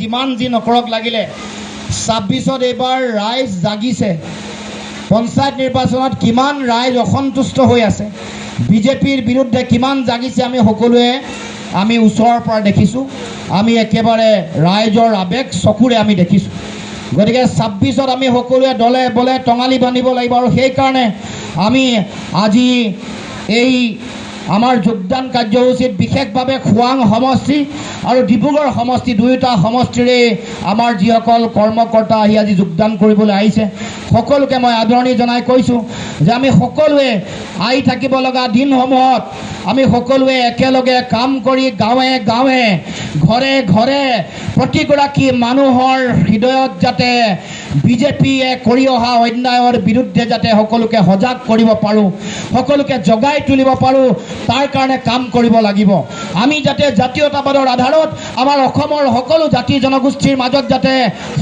যিমান যি নকৰক লাগিলে ২৬ত এইবাৰ ৰাইজ জাগিছে। পঞ্চায়ত নিৰ্বাচনত কিমান ৰাইজ অসন্তুষ্ট হৈ আছে, বিজেপিৰ বিৰুদ্ধে কিমান জাগিছে আমি সকলোৱে আমি ওচৰৰ পৰা দেখিছোঁ। আমি একেবাৰে ৰাইজৰ আৱেগ চকুৰে আমি দেখিছোঁ। গতিকে ২৬ত আমি সকলোৱে দলে বলে টঙালি বান্ধিব লাগিব আৰু সেইকাৰণে আমি আজি এই আমাৰ যোগদান কাৰ্যসূচীত বিশেষভাৱে খোৱাং সমষ্টি আৰু ডিব্ৰুগড় সমষ্টি দুয়োটা সমষ্টিৰে আমাৰ যিসকল কৰ্মকৰ্তা আহি আজি যোগদান কৰিবলৈ আহিছে সকলোকে মই আদৰণি জনাই কৈছোঁ যে আমি সকলোৱে আহি থাকিব লগা দিনসমূহত আমি সকলোৱে একেলগে কাম কৰি গাঁৱে গাঁৱে ঘৰে ঘৰে প্ৰতিগৰাকী মানুহৰ হৃদয়ত যাতে বিজেপিয়ে কৰি অহা অন্যায়ৰ বিৰুদ্ধে যাতে সকলোকে সজাগ কৰিব পাৰোঁ, সকলোকে জগাই তুলিব পাৰোঁ, তাৰ কাৰণে কাম কৰিব লাগিব। আমি যাতে জাতীয়তাবাদৰ আধাৰত আমাৰ অসমৰ সকলো জাতি জনগোষ্ঠীৰ মাজত যাতে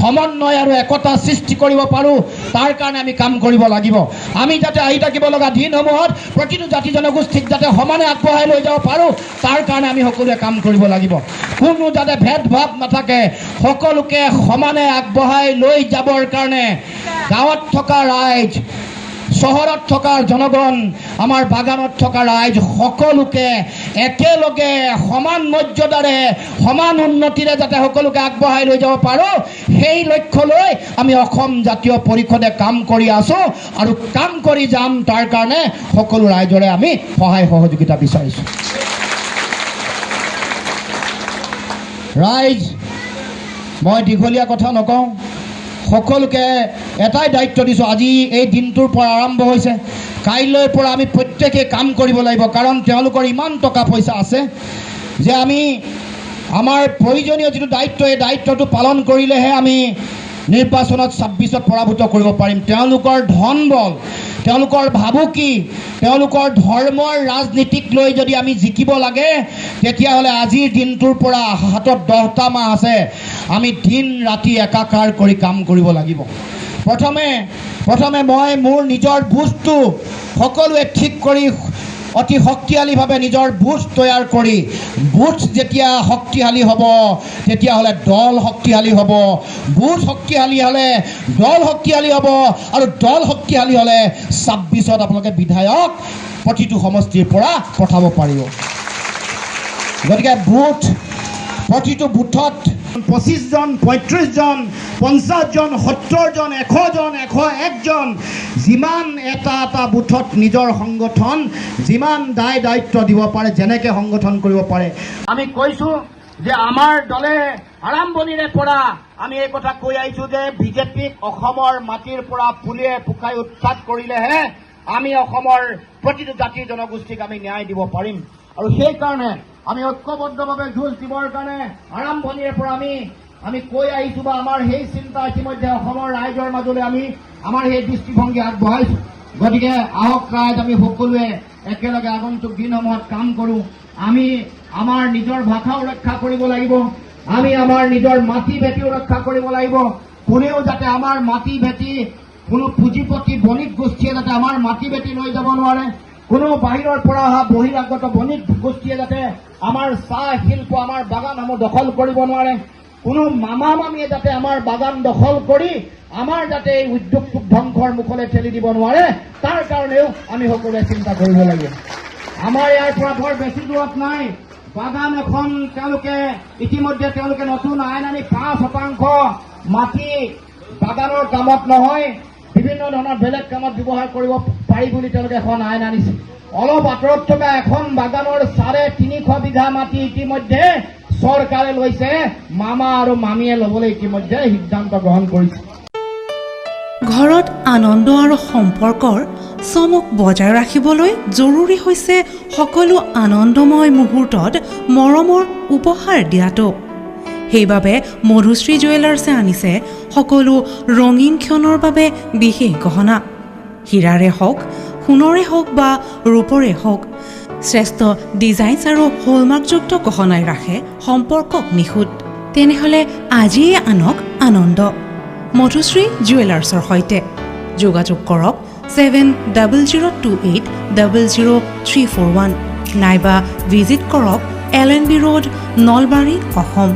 সমন্বয় আৰু একতা সৃষ্টি কৰিব পাৰোঁ, তাৰ কাৰণে আমি কাম কৰিব লাগিব। আমি যাতে আহি থাকিব লগা দিনসমূহত প্ৰতিটো জাতি জনগোষ্ঠীক যাতে সমানে আগবঢ়াই লৈ যাব পাৰোঁ, তাৰ কাৰণে আমি সকলোৱে কাম কৰিব লাগিব। কোনো যাতে ভেদভাৱ নাথাকে, সকলোকে সমানে আগবঢ়াই লৈ যাবৰ কাৰণে গাঁৱত থকা ৰাইজ, চহৰত থকা জনগণ, আমাৰ বাগানত থকা ৰাইজ সকলোকে একেলগে সমান মৰ্যাদাৰে সমান উন্নতিৰে যাতে সকলোকে আগবঢ়াই লৈ যাব পাৰোঁ, সেই লক্ষ্য লৈ আমি অসম জাতীয় পৰিষদে কাম কৰি আছোঁ আৰু কাম কৰি যাম। তাৰ কাৰণে সকলো ৰাইজৰে আমি সহায় সহযোগিতা বিচাৰিছোঁ। ৰাইজ, মই দীঘলীয়া কথা নকওঁ, সকলোকে এটাই দায়িত্ব দিছোঁ। আজি এই দিনটোৰ পৰা আৰম্ভ হৈছে, কাইলৈৰ পৰা আমি প্ৰত্যেকে কাম কৰিব লাগিব। কাৰণ তেওঁলোকৰ ইমান টকা পইচা আছে যে আমি আমাৰ প্ৰয়োজনীয় যিটো দায়িত্ব, এই দায়িত্বটো পালন কৰিলেহে আমি নিৰ্বাচনত ২৬ত পৰাভূত কৰিব পাৰিম। তেওঁলোকৰ ধন বল, তেওঁলোকৰ ভাবুকি, তেওঁলোকৰ ধৰ্মৰ ৰাজনীতিক লৈ যদি আমি জিকিব লাগে, তেতিয়াহ'লে আজিৰ দিনটোৰ পৰা হাতত 10টা মাহ আছে, আমি দিন ৰাতি একাকাৰ কৰি কাম কৰিব লাগিব। প্ৰথমে মই মোৰ নিজৰ বুজটো সকলোৱে ঠিক কৰি অতি শক্তিশালীভাৱে নিজৰ বুজ তৈয়াৰ কৰি, বুজ যেতিয়া শক্তিশালী হ'ব তেতিয়াহ'লে দল শক্তিশালী হ'ব, বুজ শক্তিশালী হ'লে দল শক্তিশালী হ'ব, আৰু দল শক্তিশালী হ'লে ২৬ত আপোনালোকে বিধায়ক প্ৰতিটো সমষ্টিৰ পৰা পঠাব পাৰিব। গতিকে বুথ, প্ৰতিটো বুথত 25 জন, 35 জন, 50 জন, 70 জন, 100 জন, 101 জন, যিমান এটা বুথত নিজৰ সংগঠন যিমান দায়িত্ব দিব পাৰে, যেনেকৈ সংগঠন কৰিব পাৰে। আমি কৈছোঁ যে আমাৰ দলে আৰম্ভণিৰে পৰা আমি এই কথা কৈ আহিছোঁ যে বিজেপিক অসমৰ মাটিৰ পৰা পুলিয়ে পোখাই উৎখাত কৰিলেহে আমি অসমৰ প্ৰতিটো জাতি জনগোষ্ঠীক আমি ন্যায় দিব পাৰিম। আৰু সেইকাৰণে আমি ঐক্যবদ্ধভাৱে যুঁজ দিবৰ কাৰণে আৰম্ভণিৰে পৰা আমি কৈ আহিছোঁ বা আমাৰ সেই চিন্তা ইতিমধ্যে অসমৰ ৰাইজৰ মাজলৈ আমি আমাৰ সেই দৃষ্টিভংগী আগবঢ়াইছোঁ। গতিকে আহক ৰাইজ, আমি সকলোৱে একেলগে আগন্তুক দিনসমূহত কাম কৰোঁ। আমি আমাৰ নিজৰ ভাষাও ৰক্ষা কৰিব লাগিব, আমি আমাৰ নিজৰ মাটি ভেটিও ৰক্ষা কৰিব লাগিব। কোনেও যাতে আমাৰ মাটি ভেটি, কোনো পুঁজিপতি বণিক গোষ্ঠীয়ে যাতে আমাৰ মাটি ভেটি লৈ যাব নোৱাৰে, কোনো বাহিৰৰ পৰা অহা বহিৰাগত বণিক গোষ্ঠীয়ে যাতে আমাৰ চাহ শিল্প, আমাৰ বাগানসমূহ দখল কৰিব নোৱাৰে, কোনো মামা মামীয়ে যাতে আমাৰ বাগান দখল কৰি আমাৰ যাতে এই উদ্যোগটোক ধ্বংসৰ মুখলৈ ঠেলি দিব নোৱাৰে, তাৰ কাৰণেও আমি সকলোৱে চিন্তা কৰিব লাগিব। আমাৰ ইয়াৰ পৰা বৰ বেছি দূৰত নাই, বাগান এখন ইতিমধ্যে তেওঁলোকে নতুন আইন আনি 5% মাটি বাগানৰ কামত নহয়, বিভিন্ন ধৰণৰ বেলেগ কামত ব্যৱহাৰ কৰিব পাৰি বুলি তেওঁলোকে এখন আইন আনিছে। অলপ আঁতৰত থকা এখন বাগানৰ 350 বিঘা মাটি ইতিমধ্যে চৰকাৰে লৈছে, মামা আৰু মামীয়ে ল'বলৈ ইতিমধ্যে সিদ্ধান্ত গ্ৰহণ কৰিছে। ঘৰত আনন্দ আৰু সম্পৰ্কৰ চমক বজাই ৰাখিবলৈ জৰুৰী হৈছে সকলো আনন্দময় মুহূৰ্তত মৰমৰ উপহাৰ দিয়াটো। সেইবাবে মধুশ্ৰী জুৱেলাৰ্ছে আনিছে সকলো ৰঙীন ক্ষণৰ বাবে বিশেষ গহনা। হীৰাৰে হওক, সোণৰে হওক বা ৰূপৰে হওক, শ্ৰেষ্ঠ ডিজাইনছ আৰু হলমাৰ্কযুক্ত গহনাই ৰাখে সম্পৰ্কক নিখুঁত। তেনেহ'লে আজিয়ে আনক আনন্দ মধুশ্ৰী জুৱেলাৰ্ছৰ সৈতে। যোগাযোগ কৰক 7002800341 নাইবা ভিজিট কৰক LNB ৰোড, নলবাৰী, অসম।